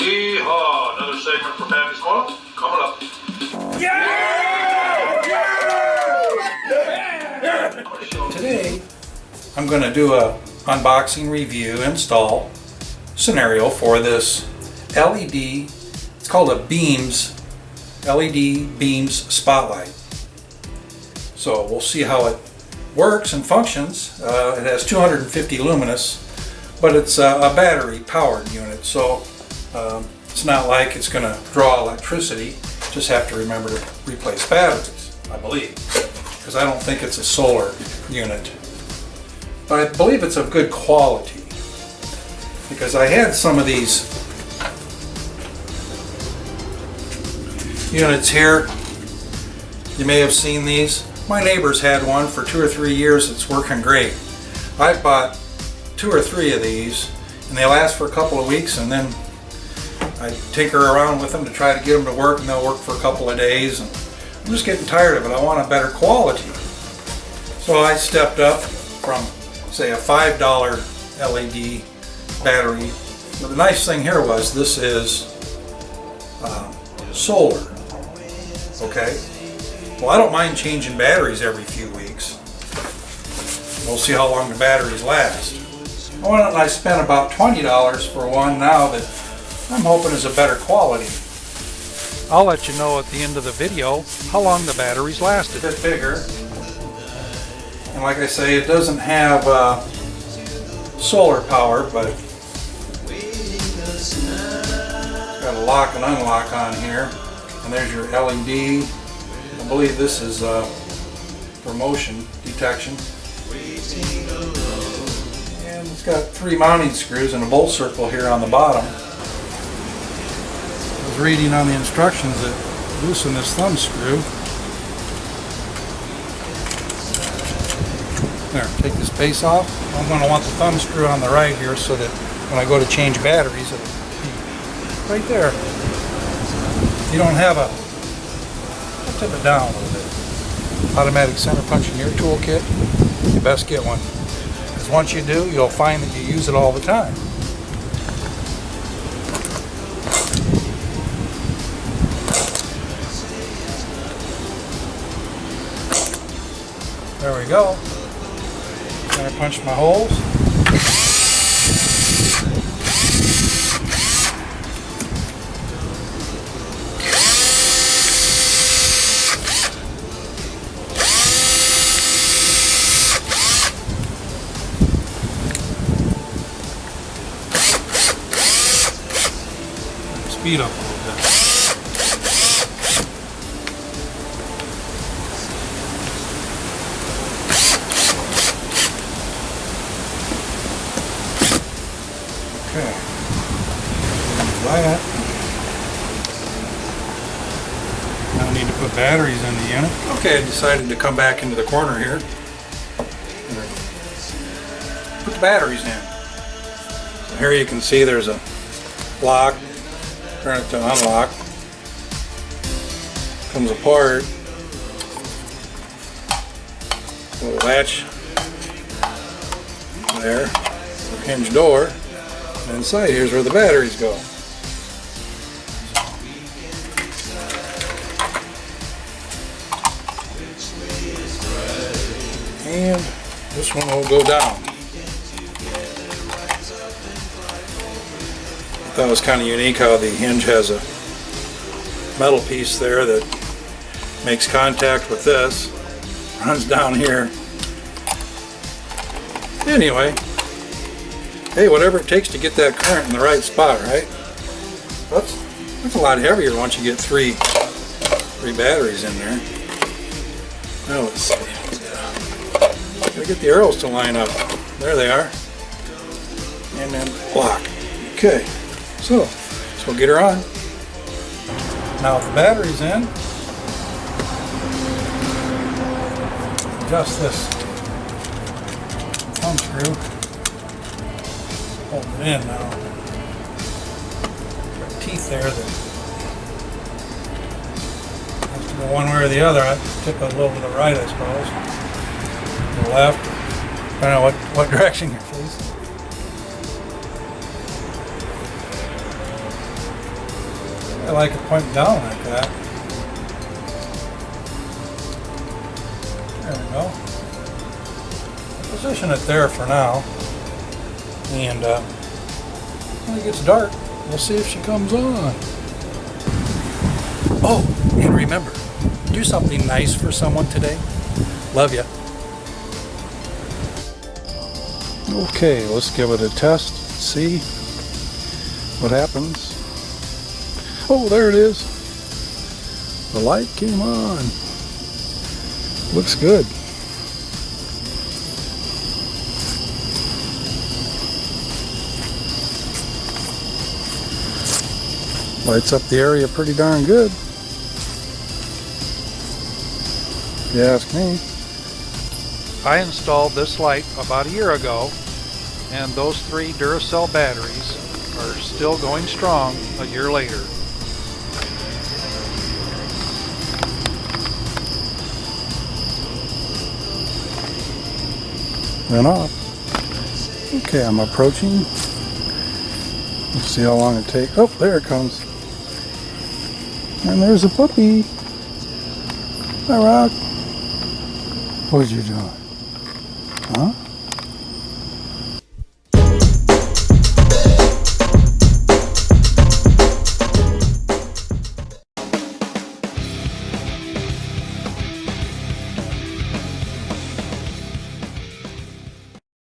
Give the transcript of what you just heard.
Yeehaw! Another segment from Pappy's Corner coming up. Today, I'm going to do a unboxing review install scenario for this LED. It's called a LED beams spotlight. So we'll see how it works and functions. It has 250 luminous, but it's a battery powered unit, so it's not like it's going to draw electricity. Just have to remember to replace batteries, I believe, because I don't think it's a solar unit. But I believe it's of good quality, because I had some of these units here. You may have seen these. My neighbors had one for 2 or 3 years. It's working great. I bought 2 or 3 of these, and they last for a couple of weeks, and then I tinker around with them to try to get them to work, and they'll work for a couple of days, and I'm just getting tired of it. I want a better quality. So I stepped up from, say, a $5 LED battery. But the nice thing here was this is solar. Okay? Well, I don't mind changing batteries every few weeks. We'll see how long the batteries last. I spent about $20 for one now that I'm hoping is a better quality. I'll let you know at the end of the video how long the batteries lasted. A bit bigger. And like I say, it doesn't have solar power, but it's got a lock and unlock on here. And there's your LED. I believe this is for motion detection. And it's got 3 mounting screws and a bolt circle here on the bottom. I was reading on the instructions that loosen this thumb screw. There, take this base off. I'm going to want the thumb screw on the right here so that when I go to change batteries, it'll be right there. You don't have a, I'll tip it down a little bit. Automatic center punching toolkit, you best get one. Because once you do, you'll find that you use it all the time. There we go. Center punch my holes. Speed up a little bit. Okay. That. Now I need to put batteries in the unit. Okay, I decided to come back into the corner here. Put the batteries in. So here you can see there's a lock. Turn it to unlock. Comes apart. Little latch there. Hinge door. And inside here's where the batteries go. And this one will go down. I thought it was kind of unique how the hinge has a metal piece there that makes contact with this, runs down here. Anyway, hey, whatever it takes to get that current in the right spot, right? That's a lot heavier once you get three batteries in there. Now let's see. Gotta get the arrows to line up. There they are. And then lock. Okay. So we'll get her on. Now with the batteries in, adjust this thumb screw. Hold it in now. There are teeth there that has to go one way or the other. I tip it a little to the right, I suppose. To the left. I don't know what direction you're facing. I like it pointing down like that. There we go. Position it there for now. And when it gets dark, we'll see if she comes on. Oh, and remember, do something nice for someone today. Love ya. Okay, let's give it a test. See what happens. Oh, there it is. The light came on. Looks good. Lights up the area pretty darn good, if you ask me. I installed this light about a year ago, and those 3 Duracell batteries are still going strong a year later. Went off. Okay, I'm approaching. Let's see how long it takes. Oh, there it comes. And there's a puppy. Hi, Rock. What are you doing? Huh?